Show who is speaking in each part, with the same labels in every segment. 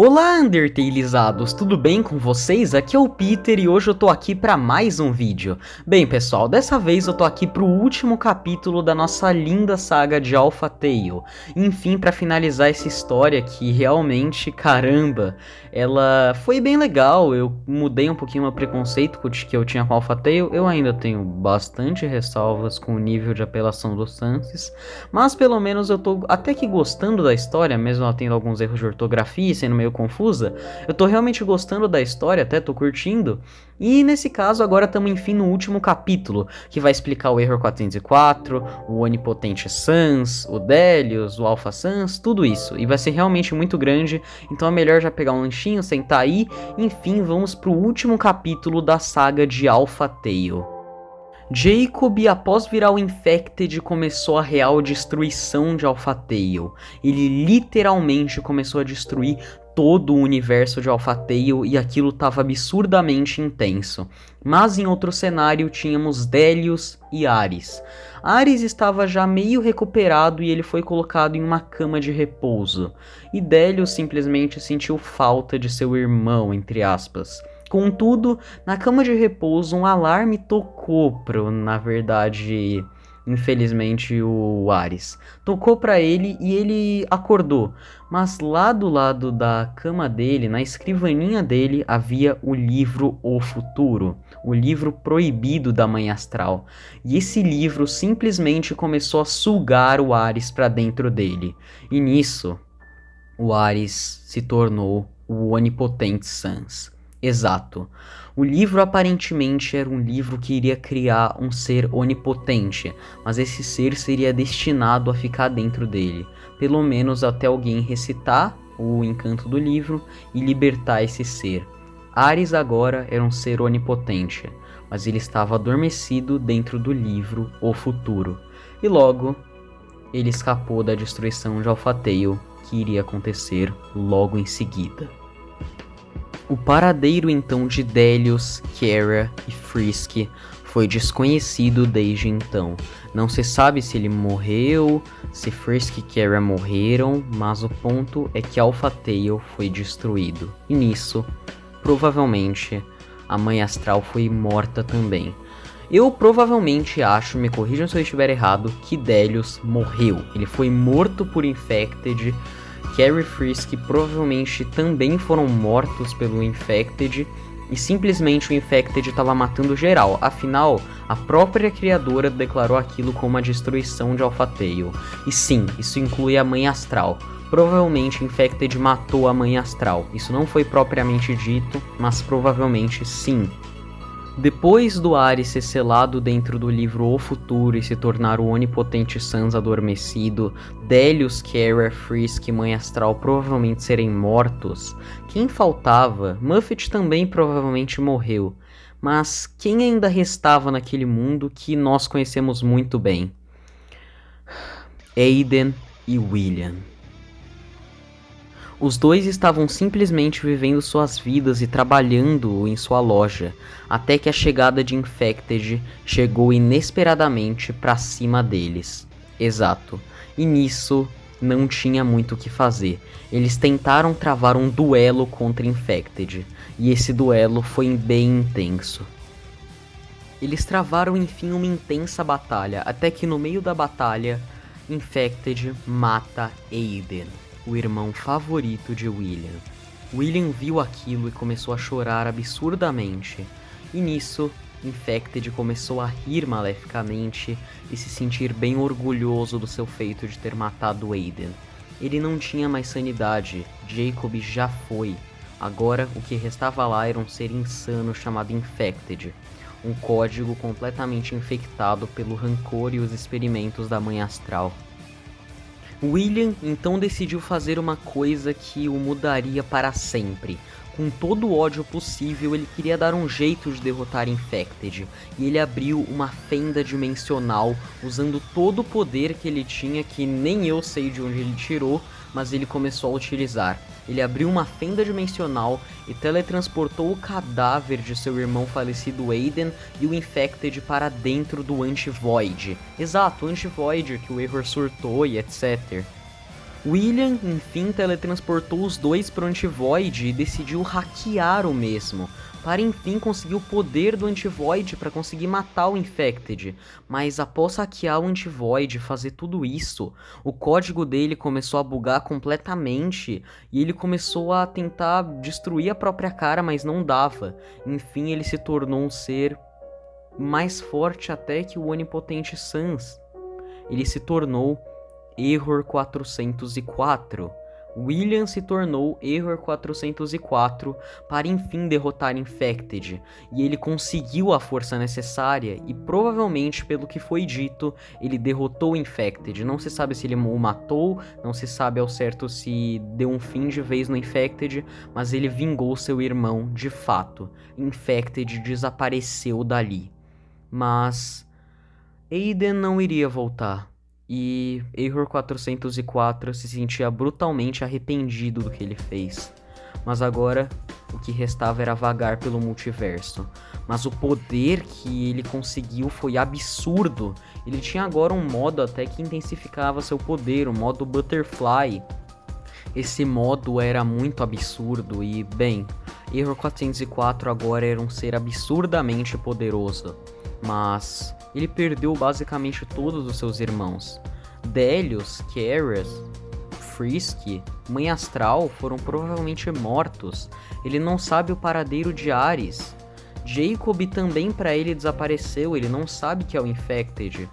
Speaker 1: Olá, Undertalizados, tudo bem com vocês? Aqui é o Peter e hoje eu tô aqui para mais um vídeo. Bem, pessoal, dessa vez eu tô aqui pro último capítulo da nossa linda saga de Alpha Tail. Enfim, para finalizar essa história que realmente, caramba, ela foi bem legal. Eu mudei um pouquinho meu preconceito que eu tinha com Alpha Tail. Eu ainda tenho bastante ressalvas com o nível de apelação do Sans, mas pelo menos eu tô até que gostando da história, mesmo ela tendo alguns erros de ortografia e sendo meio confusa. Eu tô realmente gostando da história, até tô curtindo. E nesse caso agora estamos enfim no último capítulo, que vai explicar o Error 404, o Onipotente Sans, o Delius, o Alpha Sans, tudo isso. E vai ser realmente muito grande, então é melhor já pegar um lanchinho, sentar aí. Enfim, vamos pro último capítulo da saga de Alpha Tail. Jacob, após virar o Infected, começou a real destruição de Alpha Tail. Ele literalmente começou a destruir todo o universo de Alpha Tail e aquilo estava absurdamente intenso. Mas em outro cenário tínhamos Delius e Ares. Ares estava já meio recuperado e ele foi colocado em uma cama de repouso. E Delius simplesmente sentiu falta de seu irmão, entre aspas. Contudo, na cama de repouso um alarme tocou na verdade, infelizmente o Ares. Tocou para ele e ele acordou, mas lá do lado da cama dele, na escrivaninha dele, havia o livro O Futuro, o livro proibido da Mãe Astral. E esse livro simplesmente começou a sugar o Ares para dentro dele. E nisso, o Ares se tornou o Onipotente Sans. Exato. O livro aparentemente era um livro que iria criar um ser onipotente, mas esse ser seria destinado a ficar dentro dele, pelo menos até alguém recitar o encanto do livro e libertar esse ser. Ares agora era um ser onipotente, mas ele estava adormecido dentro do livro O Futuro, e logo ele escapou da destruição de Alpha Tail, que iria acontecer logo em seguida. O paradeiro então de Delius, Kara e Frisk foi desconhecido desde então. Não se sabe se ele morreu, se Frisk e Kara morreram, mas o ponto é que Alpha Tail foi destruído. E nisso, provavelmente, a Mãe Astral foi morta também. Eu provavelmente acho, me corrijam se eu estiver errado, que Delius morreu. Ele foi morto por Infected. Kara e Frisk provavelmente também foram mortos pelo Infected e simplesmente o Infected estava matando geral. Afinal, a própria criadora declarou aquilo como a destruição de Alpha Tail. E sim, isso inclui a Mãe Astral. Provavelmente Infected matou a Mãe Astral. Isso não foi propriamente dito, mas provavelmente sim. Depois do Ares ser selado dentro do livro O Futuro e se tornar o Onipotente Sans adormecido, Delius, Kara, Frisk e Mãe Astral provavelmente serem mortos, quem faltava? Muffet também provavelmente morreu, mas quem ainda restava naquele mundo que nós conhecemos muito bem? Aiden e William. Os dois estavam simplesmente vivendo suas vidas e trabalhando em sua loja, até que a chegada de Infected chegou inesperadamente para cima deles. Exato, e nisso não tinha muito o que fazer. Eles tentaram travar um duelo contra Infected, e esse duelo foi bem intenso. Eles travaram enfim uma intensa batalha, até que no meio da batalha, Infected mata Aiden, o irmão favorito de William. William viu aquilo e começou a chorar absurdamente. E nisso, Infected começou a rir maleficamente e se sentir bem orgulhoso do seu feito de ter matado Aiden. Ele não tinha mais sanidade, Jacob já foi. Agora o que restava lá era um ser insano chamado Infected. Um código completamente infectado pelo rancor e os experimentos da Mãe Astral. William então decidiu fazer uma coisa que o mudaria para sempre. Com todo o ódio possível, ele queria dar um jeito de derrotar Infected, e ele abriu uma fenda dimensional, usando todo o poder que ele tinha, que nem eu sei de onde ele tirou, mas ele começou a utilizar. Ele abriu uma fenda dimensional e teletransportou o cadáver de seu irmão falecido Aiden e o Infected para dentro do Anti-Void. Exato, o Anti-Void que o Error surtou e etc. William, enfim, teletransportou os dois para o Antivoid e decidiu hackear o mesmo, para enfim conseguir o poder do Antivoid para conseguir matar o Infected. Mas após hackear o Antivoid e fazer tudo isso, o código dele começou a bugar completamente e ele começou a tentar destruir a própria cara, mas não dava. Enfim, ele se tornou um ser mais forte até que o onipotente Sans. Ele se tornou Error 404. William se tornou Error 404 para enfim derrotar Infected, e ele conseguiu a força necessária e provavelmente, pelo que foi dito, ele derrotou Infected. Não se sabe se ele o matou, não se sabe ao certo se deu um fim de vez no Infected, mas ele vingou seu irmão de fato. Infected desapareceu dali. Mas Aiden não iria voltar. E Error 404 se sentia brutalmente arrependido do que ele fez. Mas agora, o que restava era vagar pelo multiverso. Mas o poder que ele conseguiu foi absurdo. Ele tinha agora um modo até que intensificava seu poder, o modo Butterfly. Esse modo era muito absurdo e, bem, Error 404 agora era um ser absurdamente poderoso. Mas ele perdeu basicamente todos os seus irmãos. Delius, Keras, Frisk, Mãe Astral foram provavelmente mortos. Ele não sabe o paradeiro de Ares. Jacob também para ele desapareceu, ele não sabe que é o Infected.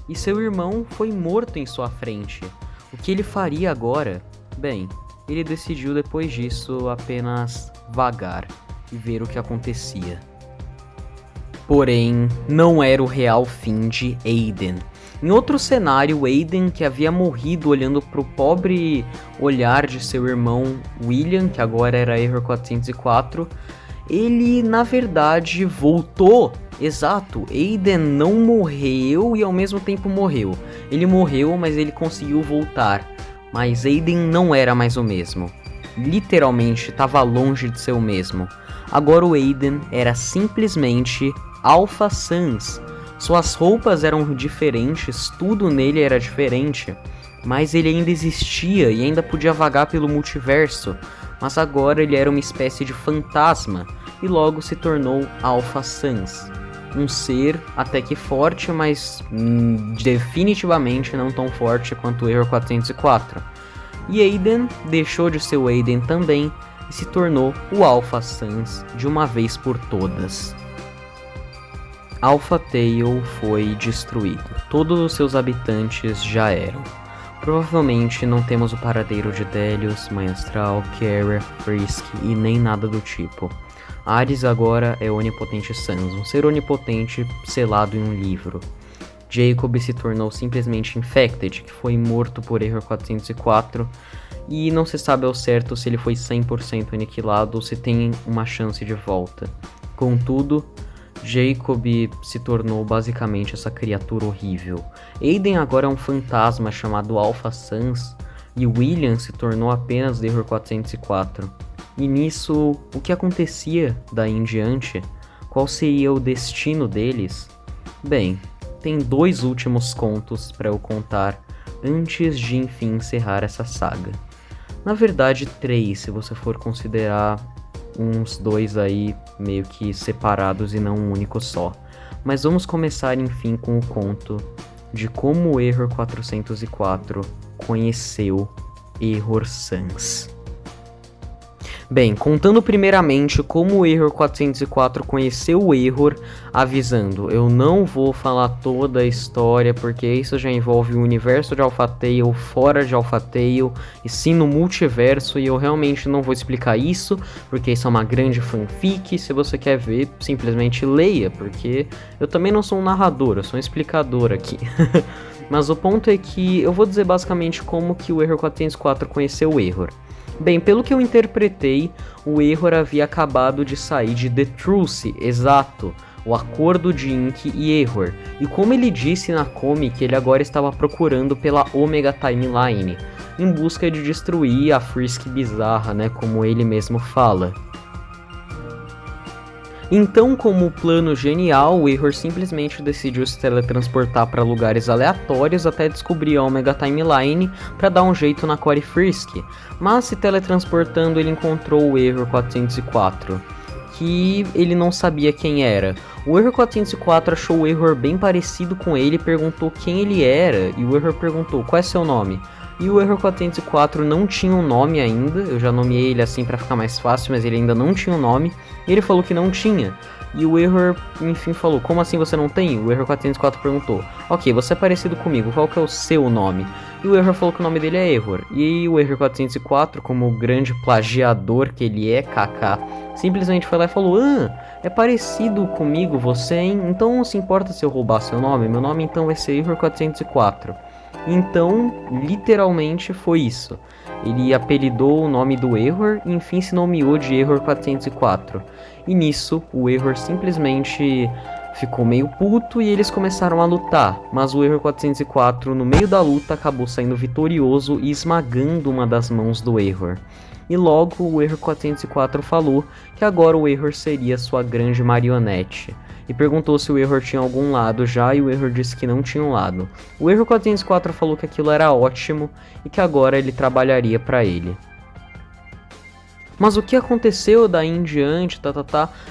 Speaker 1: E seu irmão foi morto em sua frente. O que ele faria agora? Bem, ele decidiu depois disso apenas vagar e ver o que acontecia. Porém, não era o real fim de Aiden. Em outro cenário, Aiden, que havia morrido olhando para o pobre olhar de seu irmão William, que agora era Error 404, ele na verdade voltou. Exato, Aiden não morreu e ao mesmo tempo morreu. Ele morreu, mas ele conseguiu voltar. Mas Aiden não era mais o mesmo. Literalmente, estava longe de ser o mesmo. Agora o Aiden era simplesmente Alpha Sans. Suas roupas eram diferentes, tudo nele era diferente, mas ele ainda existia e ainda podia vagar pelo multiverso. Mas agora ele era uma espécie de fantasma e logo se tornou Alpha Sans. Um ser até que forte, mas definitivamente não tão forte quanto o Error 404. E Aiden deixou de ser o Aiden também e se tornou o Alpha Sans de uma vez por todas. Alpha Tail foi destruído. Todos os seus habitantes já eram. Provavelmente não temos o paradeiro de Delius, Mãe Astral, Kara, Frisk e nem nada do tipo. Ares agora é Onipotente Sans, um ser onipotente selado em um livro. Jacob se tornou simplesmente Infected, que foi morto por Error 404, e não se sabe ao certo se ele foi 100% aniquilado ou se tem uma chance de volta. Contudo, Jacob se tornou basicamente essa criatura horrível. Aiden agora é um fantasma chamado Alpha Sans, e William se tornou apenas Error 404. E nisso, o que acontecia daí em diante? Qual seria o destino deles? Bem, tem 2 últimos contos para eu contar antes de enfim encerrar essa saga. Na verdade 3, se você for considerar uns 2 aí meio que separados e não um único só. Mas vamos começar enfim com o conto de como o Error 404 conheceu Error Sans. Bem, contando primeiramente como o Error 404 conheceu o Error, avisando, eu não vou falar toda a história, porque isso já envolve o universo de Alpha Tail, fora de Alpha Tail, e sim no multiverso, e eu realmente não vou explicar isso, porque isso é uma grande fanfic. Se você quer ver, simplesmente leia, porque eu também não sou um narrador, eu sou um explicador aqui. Mas o ponto é que eu vou dizer basicamente como que o Error 404 conheceu o Error. Bem, pelo que eu interpretei, o Error havia acabado de sair de The Truce, exato, o acordo de Ink e Error, e como ele disse na comic, ele agora estava procurando pela Omega Timeline, em busca de destruir a Frisk bizarra, né, como ele mesmo fala. Então, como plano genial, o Error simplesmente decidiu se teletransportar para lugares aleatórios até descobrir a Omega Timeline para dar um jeito na Core Frisk, mas se teletransportando ele encontrou o Error 404, que ele não sabia quem era. O Error 404 achou o Error bem parecido com ele e perguntou quem ele era, e o Error perguntou qual é seu nome. E o Error 404 não tinha um nome ainda, eu já nomeei ele assim pra ficar mais fácil, mas ele ainda não tinha um nome, e ele falou que não tinha. E o Error, enfim, falou, como assim você não tem? O Error 404 perguntou, ok, você é parecido comigo, qual que é o seu nome? E o Error falou que o nome dele é Error. E o Error 404, como o grande plagiador que ele é, kaká, simplesmente foi lá e falou, é parecido comigo você, hein? Então não se importa se eu roubar seu nome? Meu nome então vai ser Error 404. Então, literalmente foi isso. Ele apelidou o nome do Error e enfim se nomeou de Error 404. E nisso, o Error simplesmente ficou meio puto e eles começaram a lutar. Mas o Error 404, no meio da luta, acabou saindo vitorioso e esmagando uma das mãos do Error. E logo o Error 404 falou que agora o Error seria sua grande marionete. E perguntou se o Error tinha algum lado já, e o Error disse que não tinha um lado. O Error 404 falou que aquilo era ótimo e que agora ele trabalharia para ele. Mas o que aconteceu daí em diante,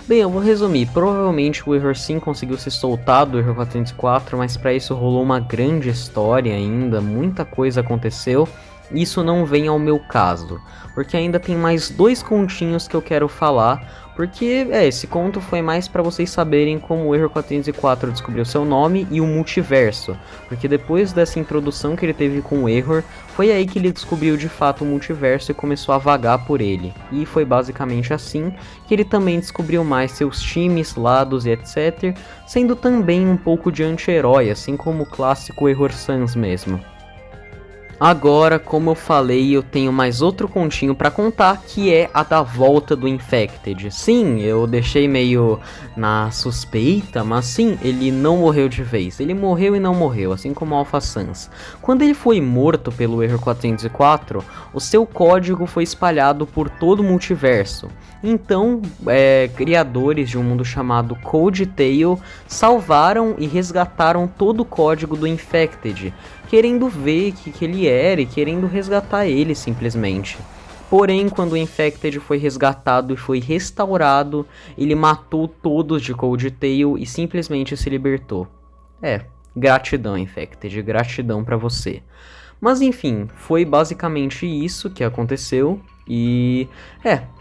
Speaker 1: Bem, eu vou resumir. Provavelmente o Error sim conseguiu se soltar do Error 404, mas para isso rolou uma grande história ainda, muita coisa aconteceu. Isso não vem ao meu caso, porque ainda tem mais 2 continhos que eu quero falar, porque esse conto foi mais para vocês saberem como o Error 404 descobriu seu nome e o multiverso, porque depois dessa introdução que ele teve com o Error, foi aí que ele descobriu de fato o multiverso e começou a vagar por ele, e foi basicamente assim que ele também descobriu mais seus times, lados e etc, sendo também um pouco de anti-herói, assim como o clássico Error Sans mesmo. Agora, como eu falei, eu tenho mais outro continho pra contar, que é a da volta do Infected. Sim, eu deixei meio na suspeita, mas sim, ele não morreu de vez. Ele morreu e não morreu, assim como o Alpha Sans. Quando ele foi morto pelo Error 404, o seu código foi espalhado por todo o multiverso. Então, criadores de um mundo chamado Code Tail salvaram e resgataram todo o código do Infected, querendo ver o que ele era e querendo resgatar ele simplesmente. Porém, quando o Infected foi resgatado e foi restaurado, ele matou todos de Code Tail e simplesmente se libertou. Gratidão Infected, gratidão pra você. Mas enfim, foi basicamente isso que aconteceu e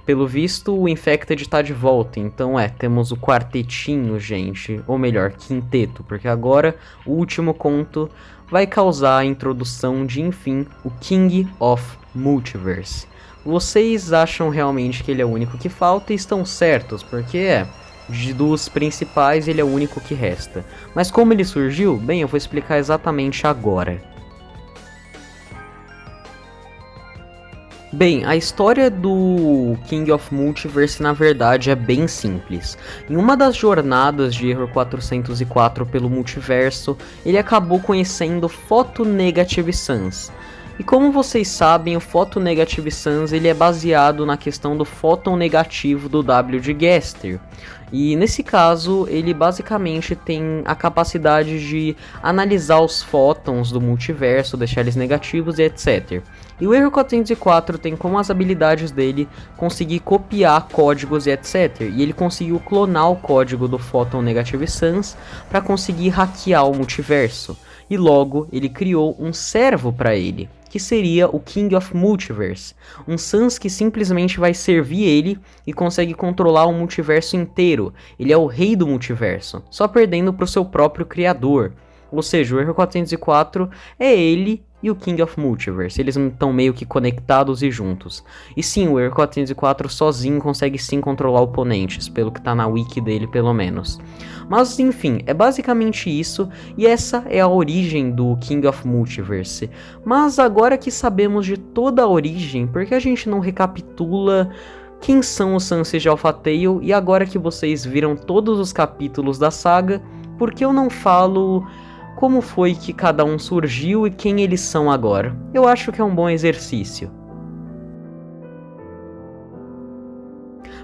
Speaker 1: pelo visto o Infected tá de volta, então temos o quartetinho, gente, ou melhor, quinteto, porque agora o último conto vai causar a introdução de, enfim, o King of Multiverse. Vocês acham realmente que ele é o único que falta e estão certos, porque dos principais ele é o único que resta. Mas como ele surgiu? Bem, eu vou explicar exatamente agora. Bem, a história do King of Multiverse na verdade é bem simples. Em uma das jornadas de Error 404 pelo multiverso, ele acabou conhecendo Photo Negative Sans. E como vocês sabem, o Photo Negative Sans ele é baseado na questão do fóton negativo do W de Gaster. E nesse caso, ele basicamente tem a capacidade de analisar os fótons do multiverso, deixar eles negativos e etc. E o Error 404 tem como as habilidades dele conseguir copiar códigos e etc. E ele conseguiu clonar o código do Photon Negative Sans para conseguir hackear o multiverso. E logo ele criou um servo para ele, que seria o King of Multiverse, um Sans que simplesmente vai servir ele e consegue controlar o multiverso inteiro. Ele é o rei do multiverso, só perdendo para o seu próprio criador. Ou seja, o Error 404 é ele e o King of Multiverse, eles estão meio que conectados e juntos. E sim, o Error 404 sozinho consegue sim controlar oponentes, pelo que tá na wiki dele pelo menos. Mas enfim, é basicamente isso, e essa é a origem do King of Multiverse. Mas agora que sabemos de toda a origem, por que a gente não recapitula quem são os Sanses de Alpha Tail? E agora que vocês viram todos os capítulos da saga, por que eu não falo como foi que cada um surgiu e quem eles são agora? Eu acho que é um bom exercício.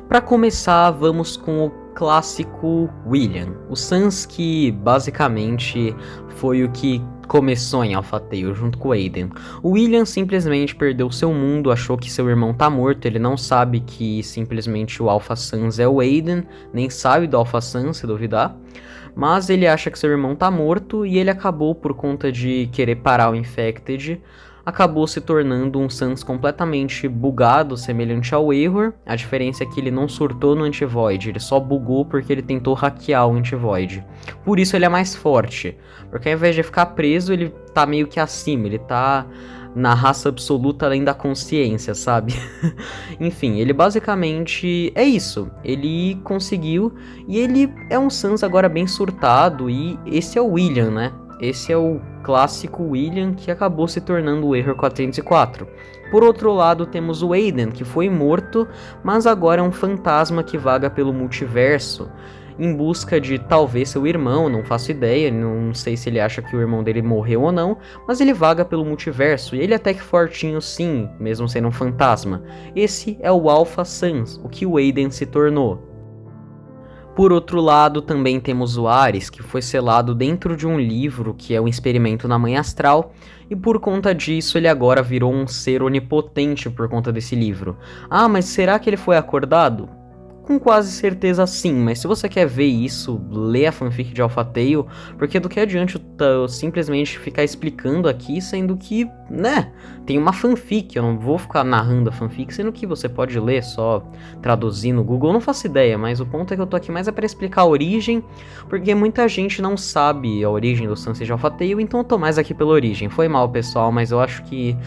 Speaker 1: Para começar, vamos com o clássico William, o Sans que basicamente foi o que começou em Alpha Tail junto com o Aiden. O William simplesmente perdeu seu mundo, achou que seu irmão tá morto, ele não sabe que simplesmente o Alpha Sans é o Aiden, nem sabe do Alpha Sans, se duvidar. Mas ele acha que seu irmão tá morto e ele acabou, por conta de querer parar o Infected, acabou se tornando um Sans completamente bugado, semelhante ao Error. A diferença é que ele não surtou no Anti-Void, ele só bugou porque ele tentou hackear o Anti-Void. Por isso ele é mais forte, porque ao invés de ficar preso, ele tá meio que acima, ele tá na raça absoluta além da consciência, sabe? Enfim, ele basicamente é isso. Ele conseguiu e ele é um Sans agora bem surtado e esse é o William, né? Esse é o clássico William que acabou se tornando o Error 404. Por outro lado, temos o Aiden, que foi morto, mas agora é um fantasma que vaga pelo multiverso em busca de talvez seu irmão, não faço ideia, não sei se ele acha que o irmão dele morreu ou não, mas ele vaga pelo multiverso e ele é até que fortinho sim, mesmo sendo um fantasma. Esse é o Alpha Sans, o que o Aiden se tornou. Por outro lado, também temos o Ares, que foi selado dentro de um livro que é um experimento na Mãe Astral, e por conta disso ele agora virou um ser onipotente por conta desse livro. Ah, mas será que ele foi acordado? Com quase certeza sim, mas se você quer ver isso, lê a fanfic de Alpha Tail, porque do que adianta eu simplesmente ficar explicando aqui, sendo que, né, tem uma fanfic, eu não vou ficar narrando a fanfic, sendo que você pode ler só traduzir no Google, eu não faço ideia, mas o ponto é que eu tô aqui mais é pra explicar a origem, porque muita gente não sabe a origem do Sunset de Alpha Tail, então eu tô mais aqui pela origem. Foi mal, pessoal, mas eu acho que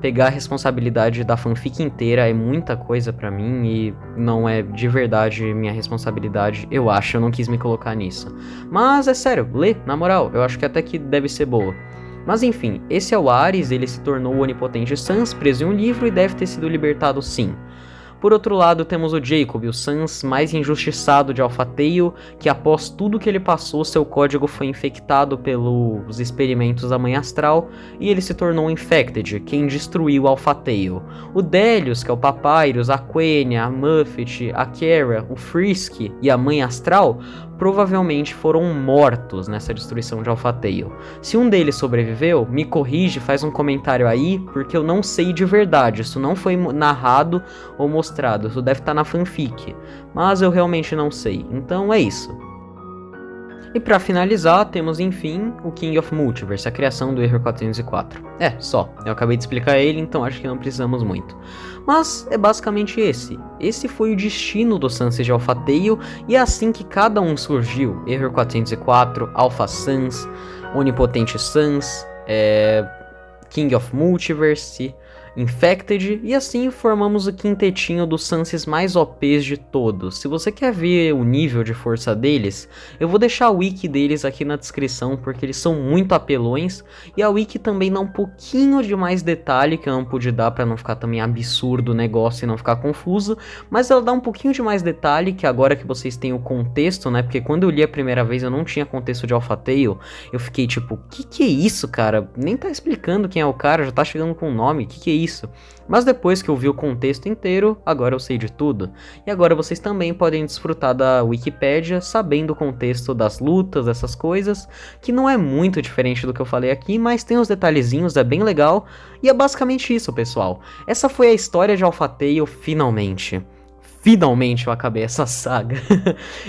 Speaker 1: pegar a responsabilidade da fanfic inteira é muita coisa pra mim e não é de verdade minha responsabilidade, eu acho, eu não quis me colocar nisso. Mas é sério, lê, na moral, eu acho que até que deve ser boa. Mas enfim, esse é o Ares, ele se tornou o onipotente Sans, preso em um livro e deve ter sido libertado sim. Por outro lado, temos o Jacob, o Sans mais injustiçado de Alpha Tail, que após tudo que ele passou, seu código foi infectado pelos experimentos da Mãe Astral, e ele se tornou um Infected, quem destruiu Alpha Tail. O Delius, que é o Papyrus, a Quenya, a Muffet, a Kara, o Frisk e a Mãe Astral, provavelmente foram mortos nessa destruição de Alpha Tail. Se um deles sobreviveu, me corrige, faz um comentário aí, porque eu não sei de verdade, isso não foi narrado ou mostrado, isso deve estar na fanfic, mas eu realmente não sei, então é isso. E pra finalizar, temos enfim o King of Multiverse, a criação do Error 404. É, só, eu acabei de explicar ele, então acho que não precisamos muito. Mas é basicamente esse. Esse foi o destino do Sunset de Alpha Tail, e é assim que cada um surgiu. Error 404, Alpha Sans, Onipotente Sans, King of Multiverse, Infected, e assim formamos o quintetinho dos Sanses mais OPs de todos. Se você quer ver o nível de força deles, eu vou deixar a wiki deles aqui na descrição, porque eles são muito apelões, e a wiki também dá um pouquinho de mais detalhe, que eu não pude dar pra não ficar também absurdo o negócio e não ficar confuso, mas ela dá um pouquinho de mais detalhe, que agora que vocês têm o contexto, né, porque quando eu li a primeira vez eu não tinha contexto de Alpha Tail, eu fiquei tipo, que é isso, cara? Nem tá explicando quem é o cara, já tá chegando com o nome, que é isso? Mas depois que eu vi o contexto inteiro, agora eu sei de tudo. E agora vocês também podem desfrutar da Wikipédia, sabendo o contexto das lutas, dessas coisas, que não é muito diferente do que eu falei aqui, mas tem uns detalhezinhos, é bem legal. E é basicamente isso, pessoal. Essa foi a história de Alpha Tail, finalmente. Finalmente eu acabei essa saga.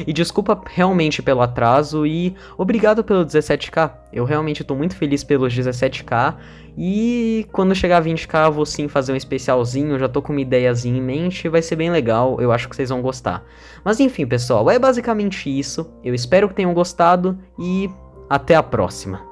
Speaker 1: E desculpa realmente pelo atraso e obrigado pelo 17k. Eu realmente tô muito feliz pelos 17k. E quando chegar a 20k eu vou sim fazer um especialzinho. Já tô com uma ideiazinha em mente, vai ser bem legal. Eu acho que vocês vão gostar. Mas enfim, pessoal, é basicamente isso. Eu espero que tenham gostado e até a próxima.